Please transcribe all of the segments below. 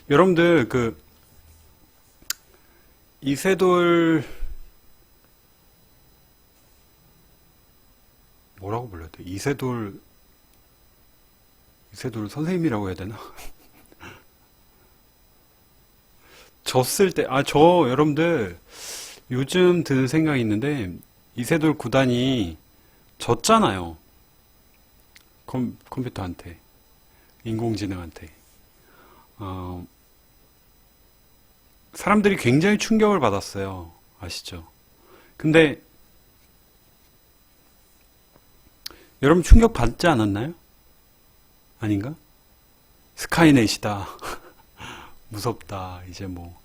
여러분들 이세돌 뭐라고 불러야 돼? 이세돌 선생님이라고 해야 되나? 졌을 때, 여러분들 요즘 드는 생각이 있는데 이세돌 구단이 졌잖아요. 컴퓨터한테, 인공지능한테. 사람들이 굉장히 충격을 받았어요. 아시죠? 근데 여러분 충격 받지 않았나요? 아닌가? 스카이넷이다. 무섭다. 이제 뭐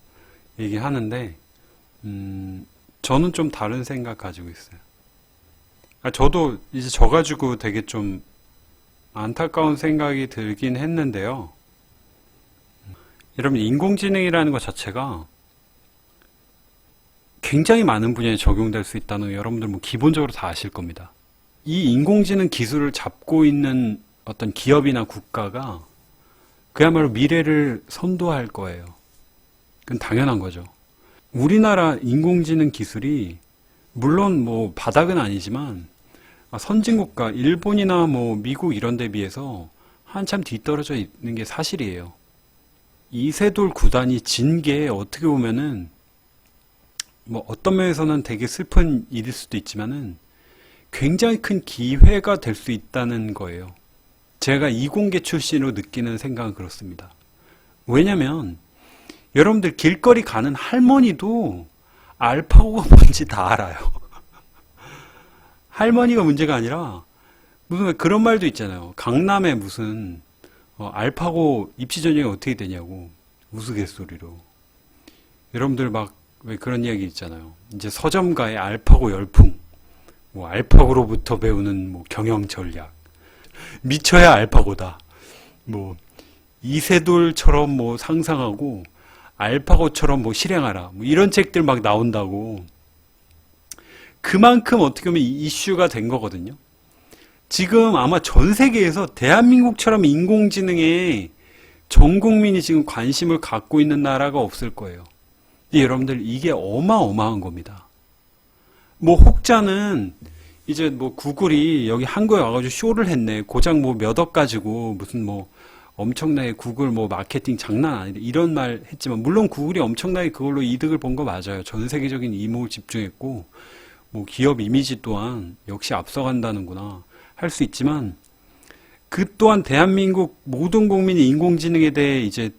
얘기하는데 저는 좀 다른 생각 가지고 있어요. 저도 이제 져가지고 되게 좀 안타까운 생각이 들긴 했는데요. 여러분 인공지능이라는 것 자체가 굉장히 많은 분야에 적용될 수 있다는 거 여러분들 뭐 기본적으로 다 아실 겁니다. 이 인공지능 기술을 잡고 있는 어떤 기업이나 국가가 그야말로 미래를 선도할 거예요. 그건 당연한 거죠. 우리나라 인공지능 기술이 물론 뭐 바닥은 아니지만 선진국가 일본이나 뭐 미국 이런 데 비해서 한참 뒤떨어져 있는 게 사실이에요. 이세돌 구단이 진 게 어떻게 보면은 뭐 어떤 면에서는 되게 슬픈 일일 수도 있지만은 굉장히 큰 기회가 될 수 있다는 거예요. 제가 이공계 출신으로 느끼는 생각은 그렇습니다. 왜냐면 여러분들 길거리 가는 할머니도 알파고가 뭔지 다 알아요. 할머니가 문제가 아니라 무슨 그런 말도 있잖아요. 강남에 무슨 알파고 입시 전형이 어떻게 되냐고 우스갯소리로. 여러분들 막 왜 그런 이야기 있잖아요. 이제 서점가의 알파고 열풍, 뭐 알파고로부터 배우는 뭐 경영 전략, 미쳐야 알파고다. 뭐 이세돌처럼 뭐 상상하고 알파고처럼 뭐 실행하라. 뭐 이런 책들 막 나온다고. 그만큼 어떻게 보면 이슈가 된 거거든요. 지금 아마 전 세계에서 대한민국처럼 인공지능에 전 국민이 지금 관심을 갖고 있는 나라가 없을 거예요. 여러분들 이게 어마어마한 겁니다. 뭐 혹자는 이제 뭐 구글이 여기 한국에 와가지고 쇼를 했네. 고작 뭐 몇 억 가지고 무슨 뭐 엄청나게 구글 뭐 마케팅 장난 아니다. 이런 말 했지만 물론 구글이 엄청나게 그걸로 이득을 본 거 맞아요. 전 세계적인 이목을 집중했고 뭐 기업 이미지 또한 역시 앞서간다는구나 할 수 있지만 그 또한 대한민국 모든 국민이 인공지능에 대해 이제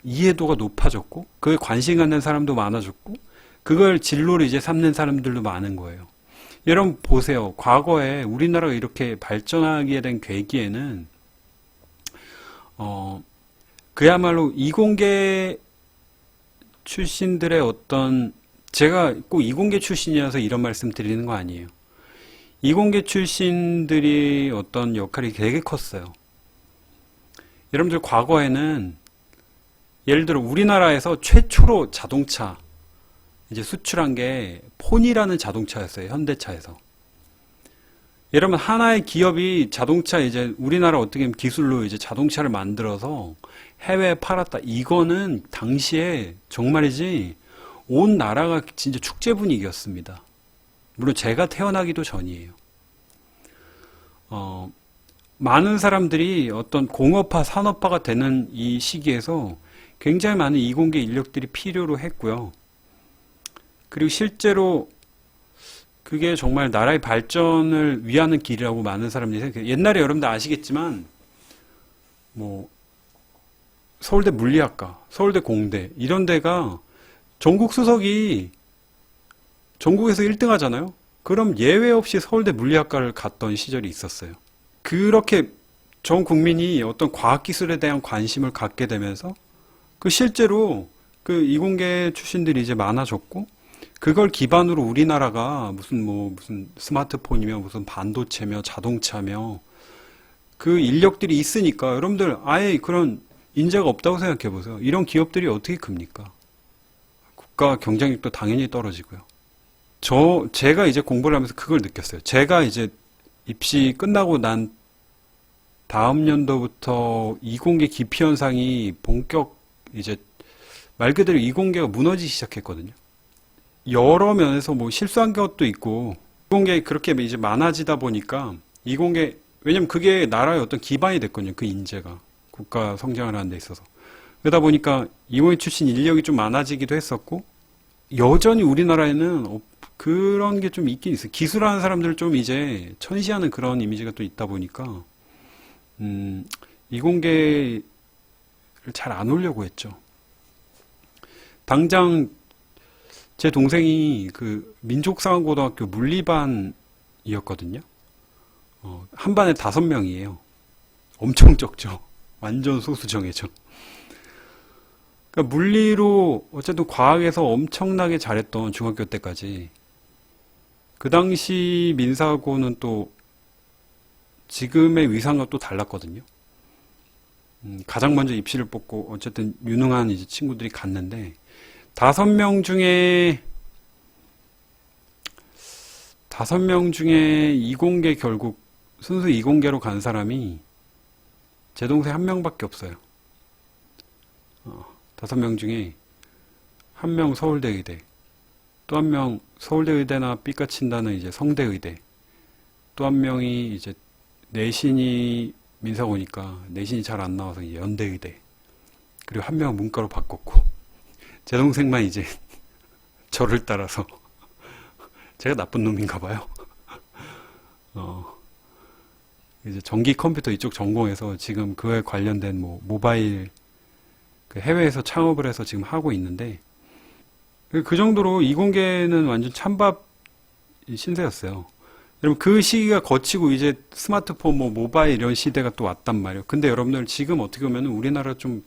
이해도가 높아졌고 그에 관심 갖는 사람도 많아졌고 그걸 진로로 이제 삼는 사람들도 많은 거예요. 여러분 보세요. 과거에 우리나라가 이렇게 발전하게 된 계기에는 그야말로 이공계 출신들의 어떤 제가 꼭 이공계 출신이라서 이런 말씀 드리는 거 아니에요. 이공계 출신들이 어떤 역할이 되게 컸어요. 여러분들 과거에는 예를 들어 우리나라에서 최초로 자동차 이제 수출한 게 폰이라는 자동차였어요. 현대차에서. 여러분 하나의 기업이 자동차 이제 우리나라 어떻게 보면 기술로 이제 자동차를 만들어서 해외에 팔았다. 이거는 당시에 정말이지 온 나라가 진짜 축제 분위기였습니다. 물론 제가 태어나기도 전이에요. 많은 사람들이 어떤 공업화, 산업화가 되는 이 시기에서 굉장히 많은 이공계 인력들이 필요로 했고요. 그리고 실제로 그게 정말 나라의 발전을 위하는 길이라고 많은 사람들이 생각해요. 옛날에 여러분들 아시겠지만 뭐 서울대 물리학과, 서울대 공대 이런 데가 전국 수석이 전국에서 1등 하잖아요. 그럼 예외 없이 서울대 물리학과를 갔던 시절이 있었어요. 그렇게 전 국민이 어떤 과학기술에 대한 관심을 갖게 되면서 그 실제로 그 이공계 출신들이 이제 많아졌고 그걸 기반으로 우리나라가 무슨 스마트폰이며 무슨 반도체며 자동차며 그 인력들이 있으니까 여러분들 아예 그런 인재가 없다고 생각해 보세요. 이런 기업들이 어떻게 큽니까? 국가 경쟁력도 당연히 떨어지고요. 제가 이제 공부를 하면서 그걸 느꼈어요. 제가 이제 입시 끝나고 난 다음 연도부터 이공계 기피 현상이 본격 이제 말 그대로 이공계가 무너지기 시작했거든요. 여러 면에서 뭐 실수한 것도 있고, 이공계 그렇게 이제 많아지다 보니까 이공계, 왜냐면 그게 나라의 어떤 기반이 됐거든요. 그 인재가 국가 성장을 하는 데 있어서. 그러다 보니까 이공계 출신 인력이 좀 많아지기도 했었고, 여전히 우리나라에는 그런 게 좀 있긴 있어요. 기술하는 사람들을 좀 이제 천시하는 그런 이미지가 또 있다 보니까 이공계를 잘 안 오려고 했죠. 당장 제 동생이 그 민족상고등학교 물리반이었거든요. 한 반에 5명이에요. 엄청 적죠. 완전 소수정예죠. 그러니까 물리로 어쨌든 과학에서 엄청나게 잘했던 중학교 때까지, 그 당시 민사고는 또 지금의 위상과 또 달랐거든요. 가장 먼저 입시를 뽑고 어쨌든 유능한 이제 친구들이 갔는데, 5명 중에 이공계, 결국 순수 이공계로 간 사람이 제 동생 한 명밖에 없어요. 5명 중에 한 명 서울대 의대, 또 한 명 서울대 의대나 삐까친다는 이제 성대 의대, 또 한 명이 이제 내신이 민사고니까 내신이 잘 안 나와서 이제 연대 의대, 그리고 한 명은 문과로 바꿨고, 제 동생만 이제 저를 따라서 제가 나쁜 놈인가 봐요. 이제 전기 컴퓨터 이쪽 전공해서 지금 그에 관련된 뭐 모바일 그 해외에서 창업을 해서 지금 하고 있는데, 그 정도로 이공계는 완전 찬밥 신세였어요. 여러분, 그 시기가 거치고 이제 스마트폰, 뭐 모바일 이런 시대가 또 왔단 말이에요. 근데 여러분들 지금 어떻게 보면 우리나라 좀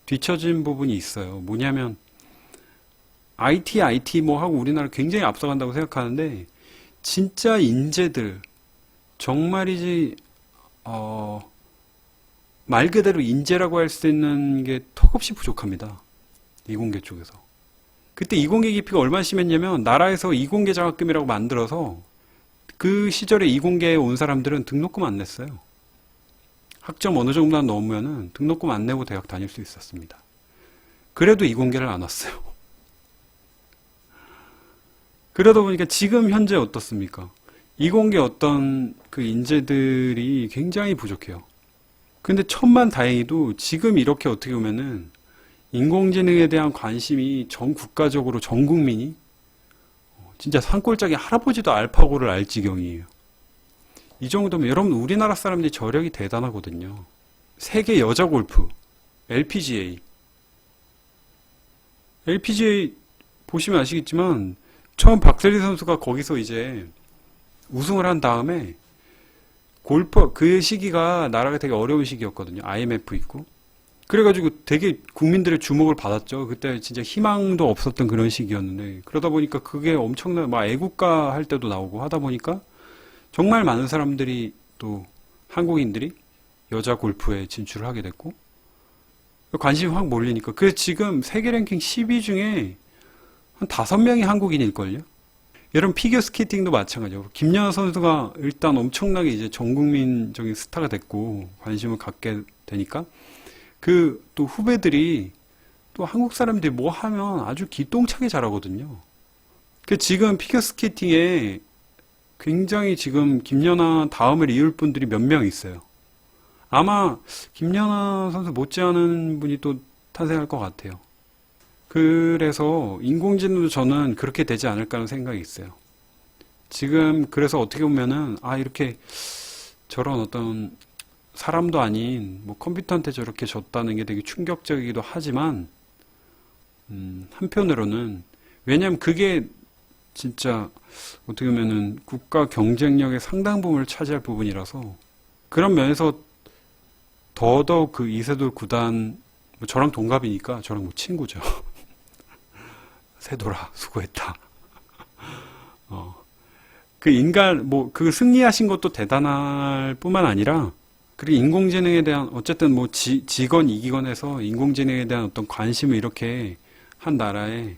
뒤처진 부분이 있어요. 뭐냐면 IT 뭐 하고 우리나라 굉장히 앞서간다고 생각하는데, 진짜 인재들, 정말이지 말 그대로 인재라고 할 수 있는 게 턱없이 부족합니다. 이공계 쪽에서. 그때 이공계 기피가 얼마나 심했냐면, 나라에서 이공계 장학금이라고 만들어서 그 시절에 이공계에 온 사람들은 등록금 안 냈어요. 학점 어느 정도 넘으면은 등록금 안 내고 대학 다닐 수 있었습니다. 그래도 이공계를 안 왔어요. 그러다 보니까 지금 현재 어떻습니까? 이공계 어떤 그 인재들이 굉장히 부족해요. 근데 천만다행히도 지금 이렇게 어떻게 보면은 인공지능에 대한 관심이 전 국가적으로 전 국민이 진짜 산골짜기 할아버지도 알파고를 알 지경이에요. 이 정도면 여러분, 우리나라 사람들이 저력이 대단하거든요. 세계 여자 골프 LPGA 보시면 아시겠지만, 처음 박세리 선수가 거기서 이제 우승을 한 다음에, 골프 그 시기가 나라가 되게 어려운 시기였거든요. IMF 있고. 그래가지고 되게 국민들의 주목을 받았죠. 그때 진짜 희망도 없었던 그런 시기였는데, 그러다 보니까 그게 엄청난, 막 애국가 할 때도 나오고 하다 보니까 정말 많은 사람들이, 또 한국인들이 여자 골프에 진출을 하게 됐고, 관심이 확 몰리니까. 그래서 지금 세계 랭킹 10위 중에 한 5명이 한국인일걸요? 여러분, 피겨 스케이팅도 마찬가지고, 김연아 선수가 일단 엄청나게 이제 전 국민적인 스타가 됐고, 관심을 갖게 되니까, 그 또 후배들이, 또 한국 사람들이 뭐 하면 아주 기똥차게 잘하거든요. 그 지금 피겨 스케이팅에 굉장히 지금 김연아 다음을 이을 분들이 몇 명 있어요. 아마 김연아 선수 못지않은 분이 또 탄생할 것 같아요. 그래서 인공지능도 저는 그렇게 되지 않을까 하는 생각이 있어요. 지금 그래서 어떻게 보면은, 이렇게 저런 어떤 사람도 아닌 뭐 컴퓨터한테 저렇게 졌다는 게 되게 충격적이기도 하지만, 한편으로는, 왜냐면 그게 진짜 어떻게 보면은 국가 경쟁력의 상당 부분을 차지할 부분이라서, 그런 면에서 더더욱 그 이세돌 구단, 뭐 저랑 동갑이니까 저랑 뭐 친구죠. 세돌아, 수고했다. 그 인간, 뭐, 그 승리하신 것도 대단할 뿐만 아니라, 그리고 인공지능에 대한, 어쨌든 뭐, 지건, 이기건 해서 인공지능에 대한 어떤 관심을 이렇게 한 나라에,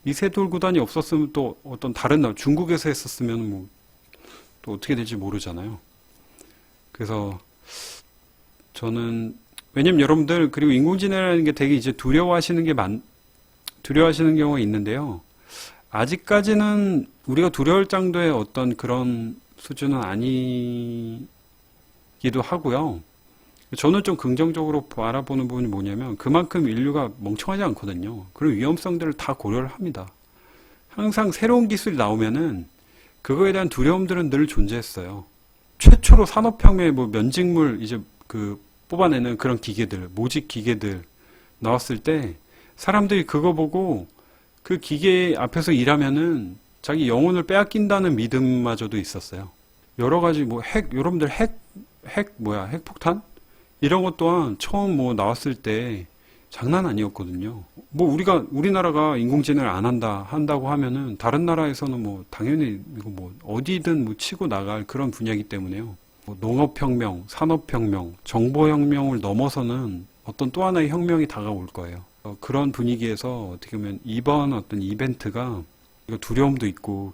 이세돌 구단이 없었으면 또 어떤 다른 나라, 중국에서 했었으면 뭐, 또 어떻게 될지 모르잖아요. 그래서, 저는 왜냐면 여러분들, 그리고 인공지능이라는 게 되게 이제 두려워하시는 경우가 있는데요. 아직까지는 우리가 두려울 정도의 어떤 그런 수준은 아니기도 하고요. 저는 좀 긍정적으로 바라보는 부분이 뭐냐면 그만큼 인류가 멍청하지 않거든요. 그런 위험성들을 다 고려를 합니다. 항상 새로운 기술이 나오면은 그거에 대한 두려움들은 늘 존재했어요. 최초로 산업혁명에 뭐 면직물 이제 그 뽑아내는 그런 기계들, 모직 기계들 나왔을 때 사람들이 그거 보고 그 기계 앞에서 일하면은 자기 영혼을 빼앗긴다는 믿음마저도 있었어요. 여러 가지 뭐 여러분들 핵폭탄? 이런 것 또한 처음 뭐 나왔을 때 장난 아니었거든요. 뭐 우리나라가 인공지능을 안 한다고 하면은 다른 나라에서는 뭐 당연히 이거 뭐 어디든 뭐 치고 나갈 그런 분야이기 때문에요. 뭐 농업혁명, 산업혁명, 정보혁명을 넘어서는 어떤 또 하나의 혁명이 다가올 거예요. 그런 분위기에서 어떻게 보면 이번 어떤 이벤트가 두려움도 있고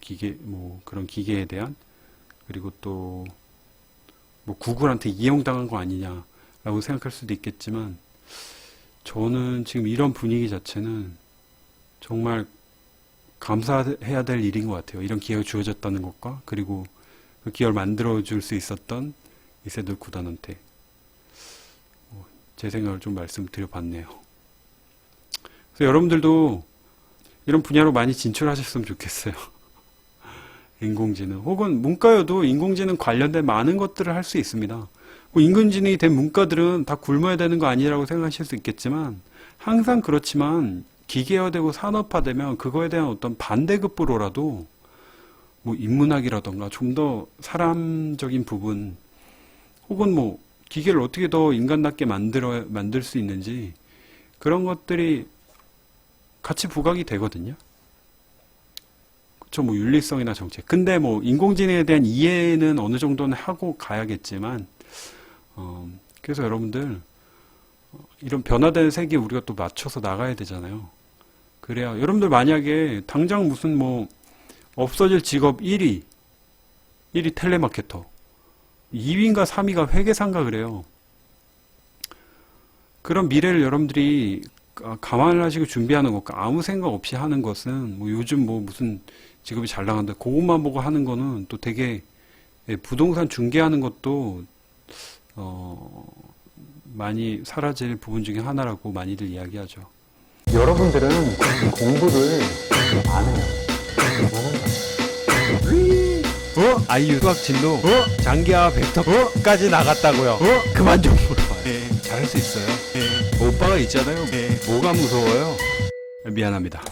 그런 기계에 대한, 그리고 또 뭐 구글한테 이용당한 거 아니냐라고 생각할 수도 있겠지만 저는 지금 이런 분위기 자체는 정말 감사해야 될 일인 것 같아요. 이런 기회가 주어졌다는 것과 그리고 그 기회를 만들어줄 수 있었던 이세돌 구단한테 제 생각을 좀 말씀드려봤네요. 그래서 여러분들도 이런 분야로 많이 진출하셨으면 좋겠어요. 인공지능 혹은 문과여도 인공지능 관련된 많은 것들을 할 수 있습니다. 뭐 인공지능이 된 문과들은 다 굶어야 되는 거 아니라고 생각하실 수 있겠지만 항상 그렇지만 기계화되고 산업화되면 그거에 대한 어떤 반대급부로라도 뭐 인문학이라던가 좀 더 사람적인 부분 혹은 뭐 기계를 어떻게 더 인간답게 만들 수 있는지 그런 것들이 같이 부각이 되거든요. 그쵸, 뭐 윤리성이나 정책. 근데 뭐 인공지능에 대한 이해는 어느 정도는 하고 가야겠지만 그래서 여러분들 이런 변화된 세계에 우리가 또 맞춰서 나가야 되잖아요. 그래야 여러분들 만약에 당장 무슨 뭐 없어질 직업 1위 텔레마케터, 2위인가 3위가 회계사인가 그래요. 그런 미래를 여러분들이 감안하시고 준비하는 것과 아무 생각 없이 하는 것은 뭐 요즘 뭐 무슨 직업이 잘 나간다 그것만 보고 하는 거는 또 되게 부동산 중개하는 것도 많이 사라질 부분 중에 하나라고 많이들 이야기하죠. 여러분들은 공부를 안 해요. 아이유 수학 진로 장기하 벡터까지 나갔다고요. 그만 좀 물어봐요. 잘할 수 있어요. 오빠가 있잖아요. 뭐가 무서워요? 미안합니다.